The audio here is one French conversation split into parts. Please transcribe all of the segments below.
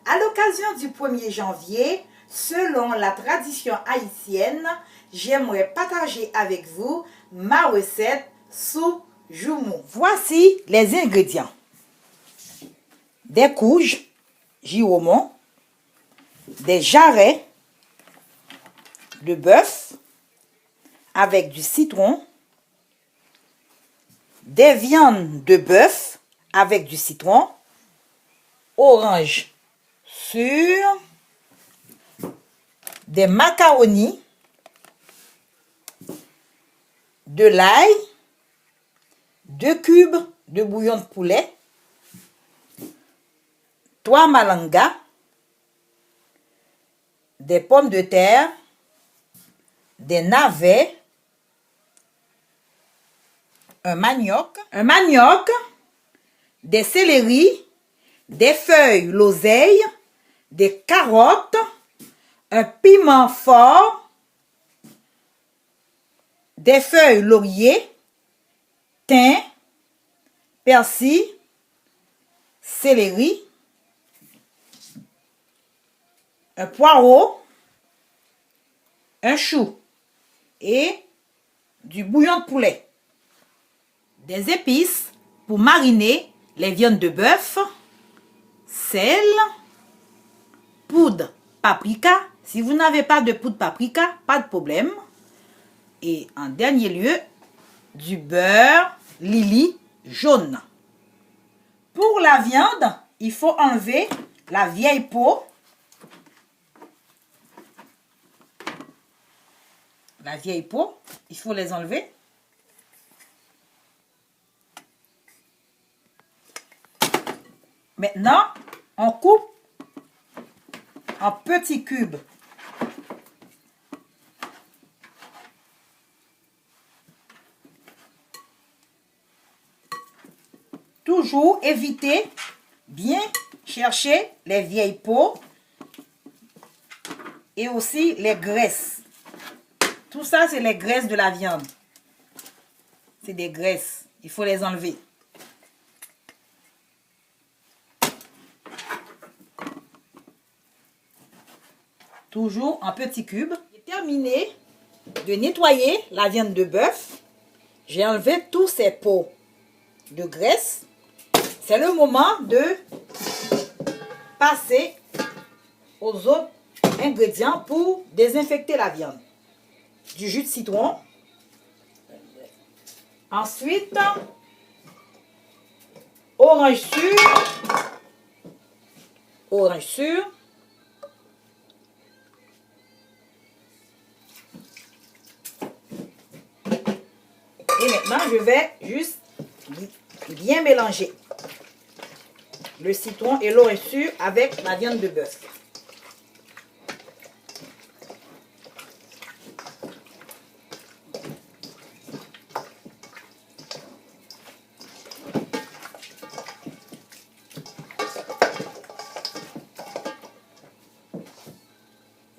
À l'occasion du 1er janvier, selon la tradition haïtienne, j'aimerais partager avec vous ma recette soupe joumou. Voici les ingrédients. Des couges, giromon, des jarrets de bœuf avec du citron, des viandes de bœuf avec du citron, orange sur des macaronis, de l'ail, 2 cubes de bouillon de poulet, 3 malangas, des pommes de terre, des navets, un manioc, des céleris, des feuilles l'oseille, des carottes, un piment fort, des feuilles laurier, thym, persil, céleri, un poireau, un chou et du bouillon de poulet. Des épices pour mariner les viandes de bœuf, sel, poudre paprika. Si vous n'avez pas de poudre paprika, pas de problème. Et en dernier lieu, du beurre Lily jaune. Pour la viande, il faut enlever la vieille peau. La vieille peau, il faut les enlever. Maintenant, on coupe en petits cubes. Toujours éviter, bien chercher les vieilles peaux et aussi les graisses. Tout ça, c'est les graisses de la viande. C'est des graisses. Il faut les enlever. Toujours en petits cubes. J'ai terminé de nettoyer la viande de bœuf. J'ai enlevé tous ces peaux de graisse. C'est le moment de passer aux autres ingrédients pour désinfecter la viande. Du jus de citron. Ensuite, orange sûr. Orange sûr. Et maintenant, je vais juste bien mélanger le citron et l'orange sûr avec la viande de bœuf.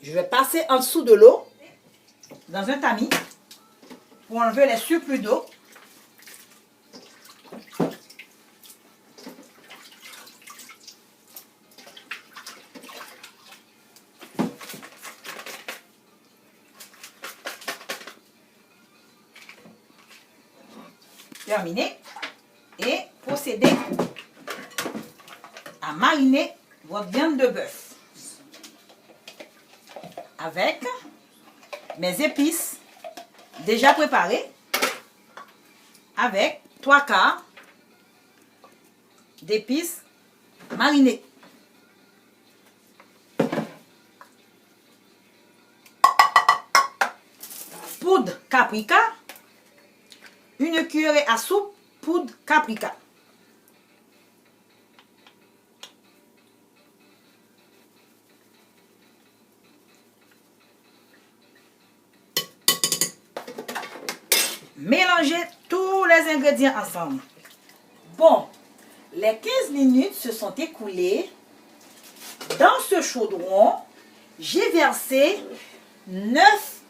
Je vais passer en dessous de l'eau dans un tamis pour enlever les surplus d'eau. Terminé. Et procédez à mariner votre viande de bœuf avec mes épices déjà préparées, avec 3/4 d'épices marinées. Poudre paprika, 1 cuillerée à soupe poudre paprika. Mélangez tous les ingrédients ensemble. Bon, les 15 minutes se sont écoulées. Dans ce chaudron, j'ai versé 9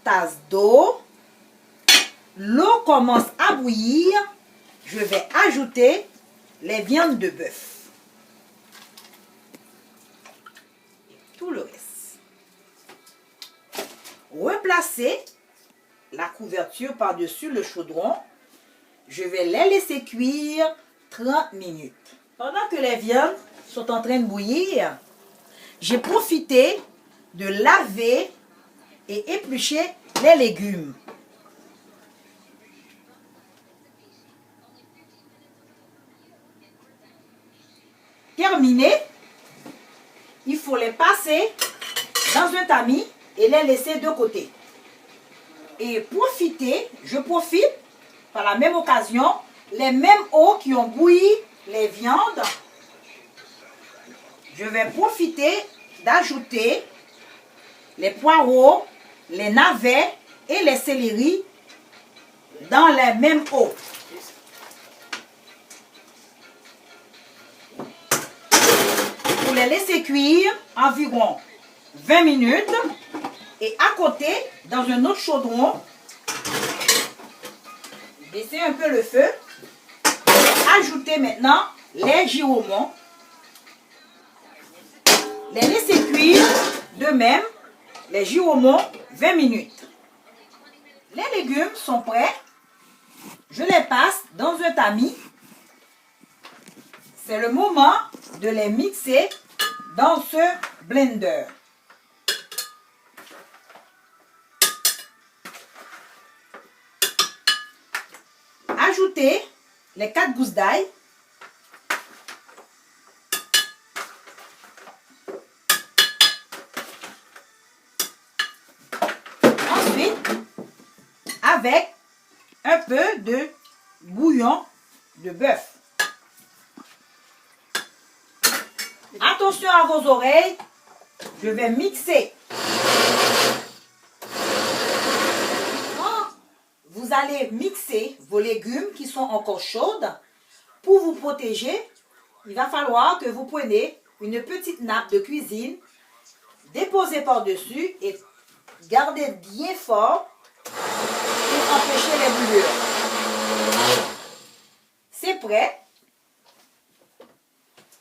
tasses d'eau. L'eau commence à bouillir. Je vais ajouter les viandes de bœuf. tout le reste. Replacez la couverture par-dessus le chaudron. Je vais les laisser cuire 30 minutes. Pendant que les viandes sont en train de bouillir, j'ai profité de laver et éplucher les légumes. Terminé, il faut les passer dans un tamis et les laisser de côté. Et je profite par la même occasion, les mêmes eaux qui ont bouilli les viandes, je vais profiter d'ajouter les poireaux, les navets et les céleris dans les mêmes eaux. Pour les laisser cuire environ 20 minutes et à côté, dans un autre chaudron, baissez un peu le feu. Ajoutez maintenant les gyromots. Les laisser cuire de même, les gyromots, 20 minutes. Les légumes sont prêts. Je les passe dans un tamis. C'est le moment de les mixer dans ce blender. Ajoutez les 4 gousses d'ail. Ensuite, avec un peu de bouillon de bœuf. Attention à vos oreilles, je vais mixer. Vous allez mixer vos légumes qui sont encore chaudes. Pour vous protéger, il va falloir que vous preniez une petite nappe de cuisine, déposez par-dessus et gardez bien fort pour empêcher les brûlures. C'est prêt.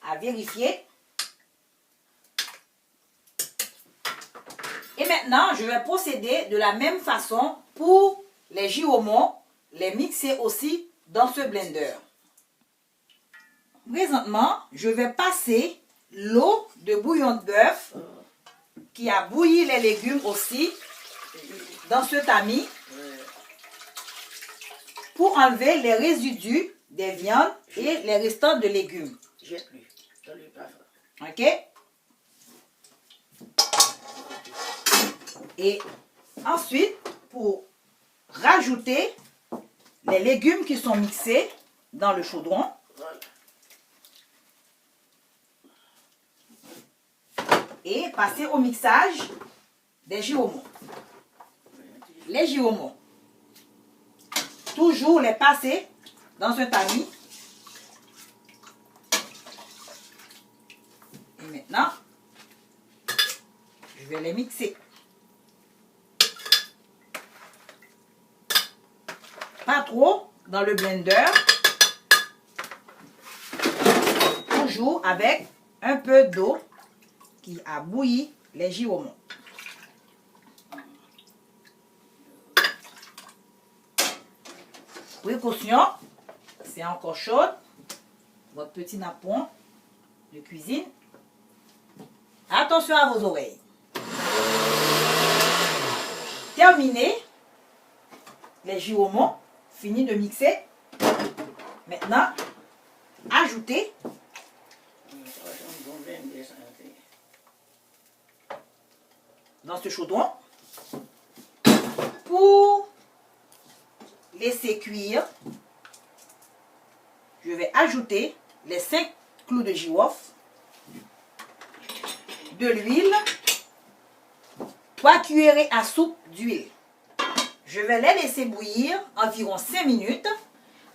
À vérifier. Et maintenant, je vais procéder de la même façon pour les gyromots, les mixer aussi dans ce blender. Présentement, je vais passer l'eau de bouillon de bœuf qui a bouilli les légumes aussi dans ce tamis pour enlever les résidus des viandes et les restants de légumes. Ok? Et ensuite, pour rajouter les légumes qui sont mixés dans le chaudron. Et passer au mixage des gyromots. Les gyromots. Toujours les passer dans un tamis. Et maintenant, je vais les mixer. Pas trop dans le blender. Toujours avec un peu d'eau qui a bouilli les gyromots. Précaution, c'est encore chaud. Votre petit nappon de cuisine. Attention à vos oreilles. Terminé. Les gyromots, fini de mixer. Maintenant, ajoutez dans ce chaudron pour laisser cuire. Je vais ajouter les 5 clous de girofle, de l'huile, 3 cuillerées à soupe d'huile. Je vais les laisser bouillir environ 5 minutes.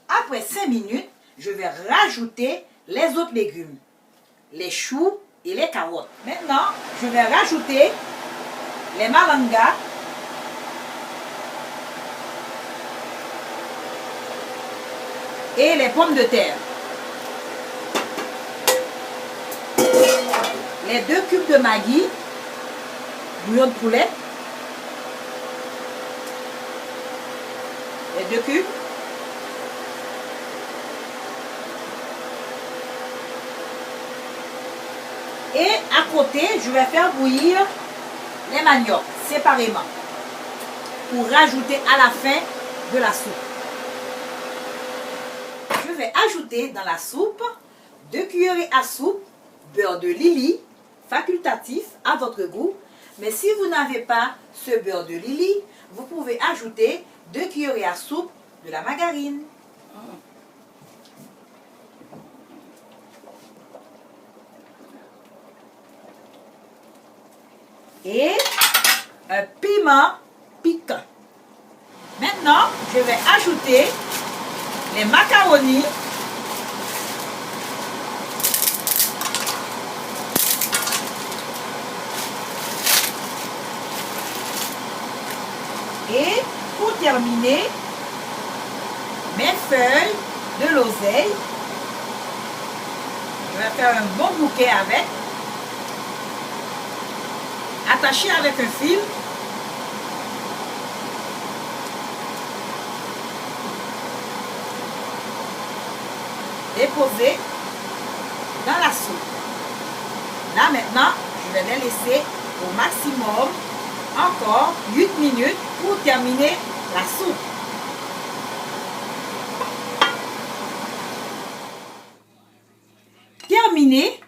Après 5 minutes, je vais rajouter les autres légumes, les choux et les carottes. Maintenant, je vais rajouter les malangas, et les pommes de terre. Les 2 cubes de Maggi bouillon de poulet. Les 2 cubes. Et à côté, je vais faire bouillir les maniocs séparément pour rajouter à la fin de la soupe. Je vais ajouter dans la soupe 2 cuillerées à soupe beurre de Lily, facultatif à votre goût. Mais si vous n'avez pas ce beurre de Lily, vous pouvez ajouter 2 cuillerées à soupe de la margarine. Et un piment piquant. Maintenant, je vais ajouter les macaronis. Et pour terminer, mes feuilles de l'oseille. Je vais faire un bon bouquet avec. Attaché avec un fil. Déposer dans la soupe. Là maintenant, je vais les laisser au maximum encore 8 minutes pour terminer la soupe. Terminé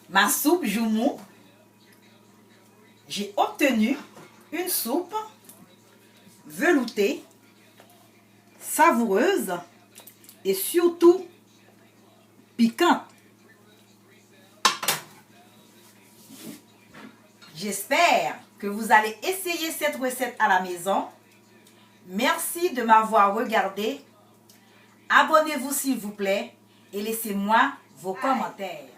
ma soupe joumou. J'ai obtenu une soupe veloutée, savoureuse et surtout piquante. J'espère que vous allez essayer cette recette à la maison. Merci de m'avoir regardé. Abonnez-vous s'il vous plaît et laissez-moi vos commentaires.